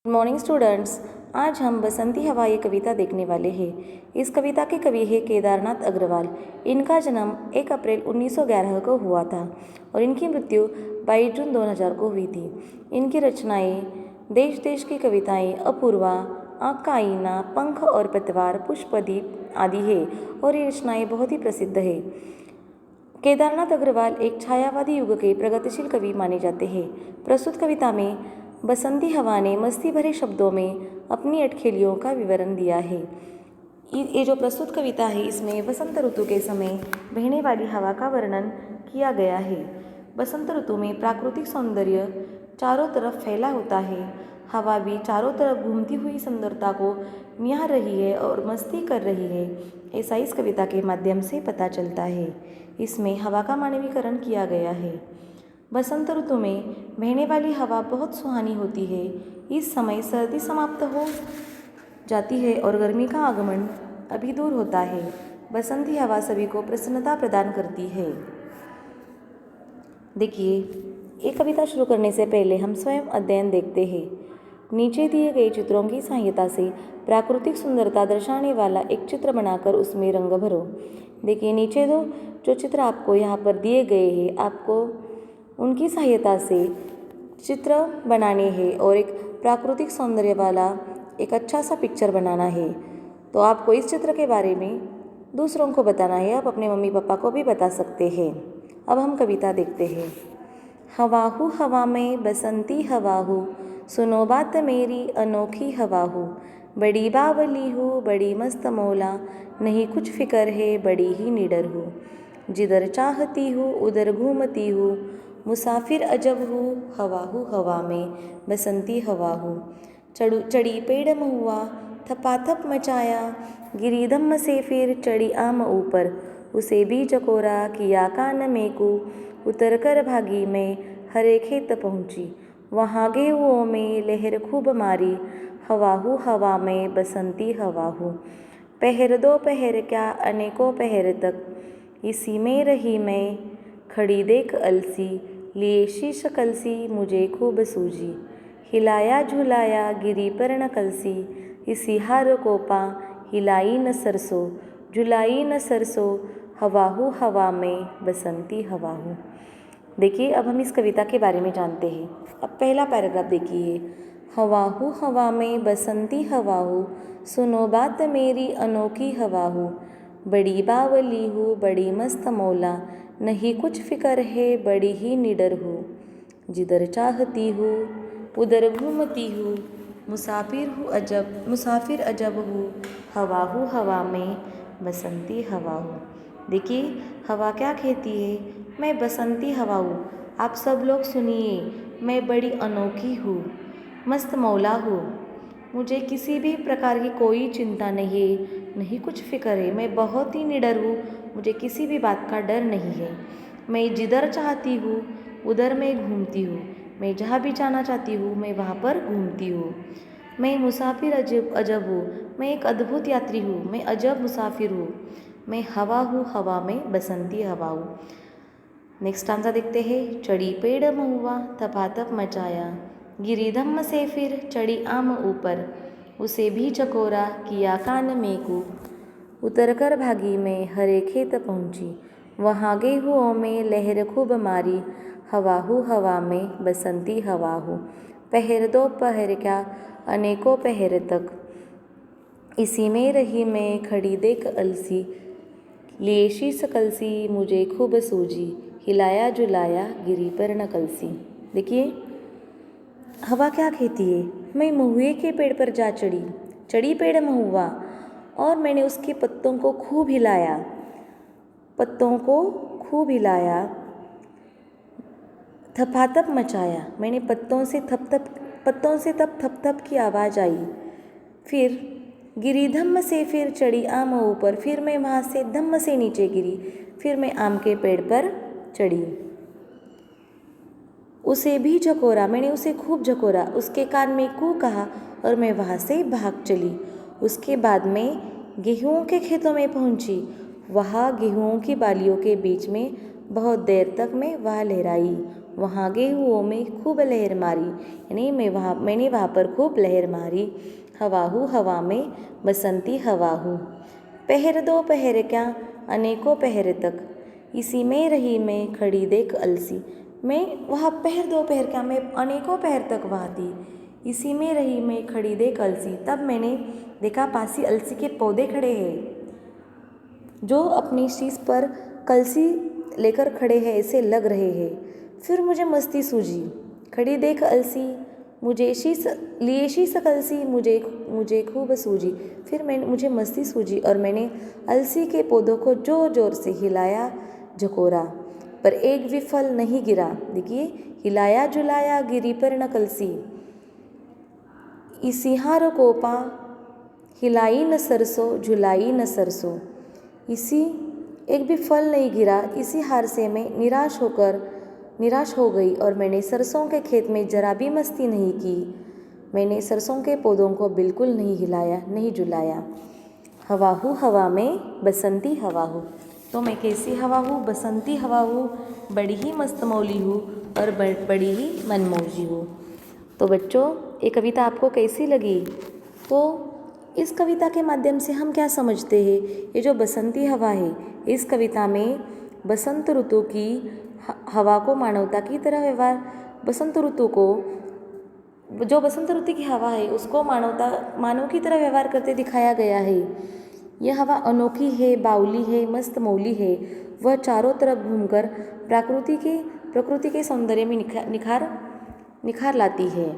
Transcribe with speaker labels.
Speaker 1: Good morning students. आज हम बसंती हवा ये कविता देखने वाले हैं। इस कविता के कवि है केदारनाथ अग्रवाल। इनका जन्म 1 अप्रैल 1911 को हुआ था और इनकी मृत्यु 22 जून 2000 को हुई थी। इनकी रचनाएं देश देश की कविताएं, अपूर्वा, आँख का आईना, पंख और पतवार, पुष्पदीप आदि है और ये रचनाएं बहुत ही प्रसिद्ध है। केदारनाथ अग्रवाल एक छायावादी युग के प्रगतिशील कवि माने जाते हैं। प्रस्तुत कविता में बसंती हवा ने मस्ती भरे शब्दों में अपनी अटखेलियों का विवरण दिया है। ये जो प्रस्तुत कविता है इसमें बसंत ऋतु के समय बहने वाली हवा का वर्णन किया गया है। बसंत ऋतु में प्राकृतिक सौंदर्य चारों तरफ फैला होता है। हवा भी चारों तरफ घूमती हुई सुंदरता को निहार रही है और मस्ती कर रही है, ऐसा इस कविता के माध्यम से पता चलता है। इसमें हवा का मानवीकरण किया गया है। बसंत ऋतु में बहने वाली हवा बहुत सुहानी होती है। इस समय सर्दी समाप्त हो जाती है और गर्मी का आगमन अभी दूर होता है। बसंती हवा सभी को प्रसन्नता प्रदान करती है। देखिए, ये कविता शुरू करने से पहले हम स्वयं अध्ययन देखते हैं। नीचे दिए गए चित्रों की सहायता से प्राकृतिक सुंदरता दर्शाने वाला एक चित्र बनाकर उसमें रंग भरो। देखिए, नीचे जो चित्र आपको यहाँ पर दिए गए हैं, आपको उनकी सहायता से चित्र बनाने हैं और एक प्राकृतिक सौंदर्य वाला एक अच्छा सा पिक्चर बनाना है। तो आपको इस चित्र के बारे में दूसरों को बताना है। आप अपने मम्मी पापा को भी बता सकते हैं। अब हम कविता देखते हैं। हवा हूँ हवा में बसंती हवा हूँ, सुनो बात मेरी अनोखी हवा हूँ। बड़ी बावली हूँ बड़ी मस्त मौला, नहीं कुछ फिक्र है बड़ी ही निडर हूँ। जिधर चाहती हूँ उधर घूमती हूँ, मुसाफिर अजब हूँ हवा में बसंती हवा हूँ। चढ़ी पेड़ महुआ थपाथप मचाया, गिरी धम्म से फिर चढ़ी आम ऊपर। उसे भी चकोरा किया कान में को, उतर कर भागी मैं हरे खेत पहुँची। वहाँ गेहुओं में लहर खूब मारी, हवा में बसंती हवा हूँ। पहर दो पहर क्या अनेकों पहर तक, इसी में रही मैं खड़ी देख अलसी। लिए शीश कलसी मुझे खूब सूझी, हिलाया झुलाया गिरी पर न कलसी। इसी हार को पा हिलाई न सरसों, झुलाई न सरसों। हवा में बसंती हवा हूँ। देखिए, अब हम इस कविता के बारे में जानते हैं। अब पहला पैराग्राफ देखिए। हवा में बसंती हवा हूँ, सुनो बात मेरी अनोखी हवा हूँ। बड़ी बावली हूँ बड़ी मस्त मौला, नहीं कुछ फिक्र है बड़ी ही निडर हूँ। जिधर चाहती हूँ उधर घूमती हूँ, मुसाफिर अजब हूँ। हवा में बसंती हवा हूँ। देखिए, हवा क्या कहती है? मैं बसंती हवा हूँ। आप सब लोग सुनिए, मैं बड़ी अनोखी हूँ, मस्त मौला हूँ। मुझे किसी भी प्रकार की कोई चिंता नहीं है, नहीं कुछ फिक्र है। मैं बहुत ही निडर हूँ, मुझे किसी भी बात का डर नहीं है। मैं जिधर चाहती हूँ उधर मैं घूमती हूँ, मैं जहाँ भी जाना चाहती हूँ मैं वहाँ पर घूमती हूँ। मैं मुसाफिर अजब हूँ, मैं एक अद्भुत यात्री हूँ, मैं अजब मुसाफिर हूँ। मैं हवा हूँ, हवा में बसंती हवा हूँ। नेक्स्ट आंसर देखते हैं। चढ़ी पेड़ महुआ थपाथप मचाया, गिरी धम्म से फिर चढ़ी आम ऊपर। उसे भी चकोरा किया कान में को, उतर कर भागी मैं हरे खेत पहुँची। वहाँ गेहुओं में लहर खूब मारी, हवा में बसंती हवा हूँ। पहर दो पहर क्या अनेकों पहर तक, इसी में रही मैं खड़ी देख अलसी। लिए शीश कलसी मुझे खूब सूझी, हिलाया झुलाया गिरी पर न कलसी। देखिए, हवा क्या कहती है? मैं महुए के पेड़ पर जा चढ़ी पेड़ महुआ, और मैंने उसके पत्तों को खूब हिलाया, थपाथप मचाया। मैंने पत्तों से तप थप की आवाज़ आई। फिर गिरी धम्म से फिर चढ़ी आम ऊपर, फिर मैं वहाँ से धम्म से नीचे गिरी, फिर मैं आम के पेड़ पर चढ़ी। उसे भी झकोरा, मैंने उसे खूब झकोरा, उसके कान में कू कहा और मैं वहाँ से भाग चली। उसके बाद मैं गेहूँ के खेतों में पहुँची। वहाँ गेहूँ की बालियों के बीच में बहुत देर तक मैं वहाँ लहराई। वहाँ गेहुओं में खूब लहर मारी, यानी मैंने वहाँ पर खूब लहर मारी। हवा हूँ हवा में बसंती हवा हूँ, पहर दो पहर क्या अनेकों पहर तक, इसी में रही मैं खड़ी देख अलसी। मैं वहाँ पहर दो पहर क्या, मैं अनेकों पहर तक वहाँ थी, इसी में रही मैं खड़ी देख अलसी। तब मैंने देखा पासी अलसी के पौधे खड़े हैं, जो अपनी शीश पर कलसी लेकर खड़े हैं ऐसे लग रहे हैं। फिर मुझे मस्ती सूझी, खड़ी देख अलसी मुझे शीश कलसी मुझे खूब सूझी। फिर मुझे मस्ती सूझी और मैंने अलसी के पौधों को जोर जोर से हिलाया झकोरा, पर एक भी फल नहीं गिरा। देखिए, हिलाया झुलाया गिरी पर न कलसी, इसी हार कोपा हिलाई न सरसों झुलाई न सरसों। इसी एक भी फल नहीं गिरा, इसी हार से मैं निराश हो गई और मैंने सरसों के खेत में जरा भी मस्ती नहीं की। मैंने सरसों के पौधों को बिल्कुल नहीं हिलाया नहीं झुलाया। हवा हूँ हवा में बसंती हवा हूँ। तो मैं कैसी हवा हूँ? बसंती हवा हूँ, बड़ी ही मस्त मौली हूँ और बड़ी ही मनमौजी हूँ। तो बच्चों, ये कविता आपको कैसी लगी? तो इस कविता के माध्यम से हम क्या समझते हैं? ये जो बसंती हवा है, इस कविता में बसंत ऋतु की हवा को मानवता की तरह व्यवहार, बसंत ऋतु को, जो बसंत ऋतु की हवा है उसको मानव की तरह व्यवहार करते दिखाया गया है। यह हवा अनोखी है, बावली है, मस्त मौली है। वह चारों तरफ घूमकर प्रकृति के सौंदर्य में निखार लाती है।